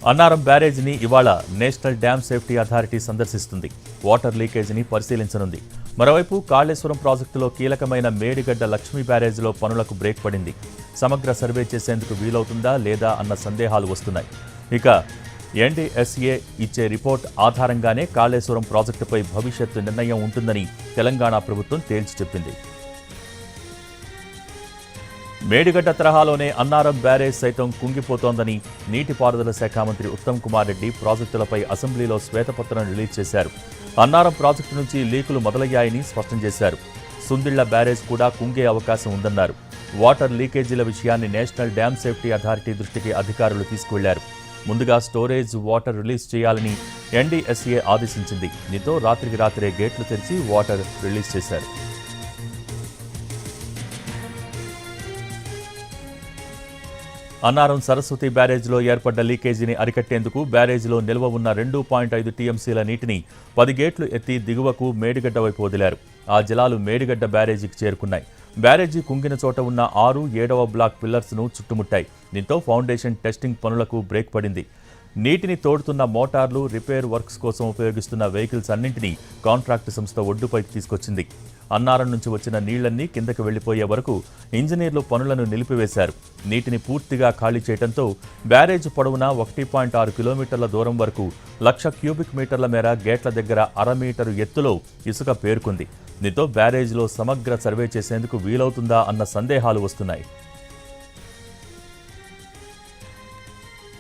అన్నారం బ్యారేజీని ఇవాళ national dam safety authority సందర్శిస్తుంది. వాటర్ లీకేజీని పరిశీలించనుంది. మరోవైపు కాళేశ్వరం ప్రాజెక్టులో కీలకమైన మేడిగడ్డ లక్ష్మీ బ్యారేజీలో పనులకు బ్రేక్ పడింది. సమగ్ర సర్వే చేసేందుకు వీలవుతుందా లేదా అన్న సందేహాలు వస్తున్నాయి. ఇక ఎన్డీఎస్ఏ ఇచ్చే రిపోర్ట్ ఆధారంగానే కాళేశ్వరం ప్రాజెక్టుపై భవిష్యత్తు నిర్ణయం ఉంటుందని తెలంగాణ ప్రభుత్వం తేల్చి చెప్పింది. మేడిగడ్డ తరహాలోనే అన్నారం బ్యారేజ్ సైతం కుంగిపోతోందని నీటిపారుదల శాఖ మంత్రి ఉత్తమ్ కుమార్ రెడ్డి ప్రాజెక్టులపై అసెంబ్లీలో శ్వేతపత్రం రిలీజ్ చేశారు. అన్నారం ప్రాజెక్టు నుంచి లీకులు మొదలయ్యాయని స్పష్టం చేశారు. సుందిళ్ల బ్యారేజ్ కూడా కుంగే అవకాశం ఉందన్నారు. వాటర్ లీకేజీల విషయాన్ని నేషనల్ డ్యామ్ సేఫ్టీ అథారిటీ దృష్టికి అధికారులు తీసుకువెళ్లారు. ముందుగా స్టోరేజ్ వాటర్ రిలీజ్ చేయాలని ఎన్డీఎస్ఏ ఆదేశించింది. దీంతో రాత్రికి రాత్రే గేట్లు తెరిచి వాటర్ రిలీజ్ చేశారు. అన్నారం సరస్వతి బ్యారేజ్లో ఏర్పడ్డ లీకేజీని అరికట్టేందుకు బ్యారేజ్లో నిల్వ ఉన్న 2.5 టీఎంసీల నీటిని 10 గేట్లు ఎత్తి దిగువకు మేడిగడ్డ వైపు వదిలారు. ఆ జలాలు మేడిగడ్డ బ్యారేజీకి చేరుకున్నాయి. బ్యారేజీ కుంగిన చోట ఉన్న 6, 7వ బ్లాక్ పిల్లర్స్ను చుట్టుముట్టాయి. దీంతో ఫౌండేషన్ టెస్టింగ్ పనులకు బ్రేక్ పడింది. నీటిని తోడుతున్న మోటార్లు, రిపేర్ వర్క్స్ కోసం ఉపయోగిస్తున్న వెహికల్స్ అన్నింటినీ కాంట్రాక్టు సంస్థ ఒడ్డుపైకి తీసుకొచ్చింది. అన్నారం నుంచి వచ్చిన నీళ్లన్నీ కిందకి వెళ్లిపోయే వరకు ఇంజనీర్లు పనులను నిలిపివేశారు. నీటిని పూర్తిగా ఖాళీ చేయడంతో బ్యారేజ్ పొడవునా 1.6 కిలోమీటర్ల దూరం వరకు 1,00,000 క్యూబిక్ మీటర్ల మేర గేట్ల దగ్గర 1/2 మీటరు ఎత్తులో ఇసుక పేరుకుంది. దీంతో బ్యారేజ్లో సమగ్ర సర్వే చేసేందుకు వీలవుతుందా అన్న సందేహాలు వస్తున్నాయి.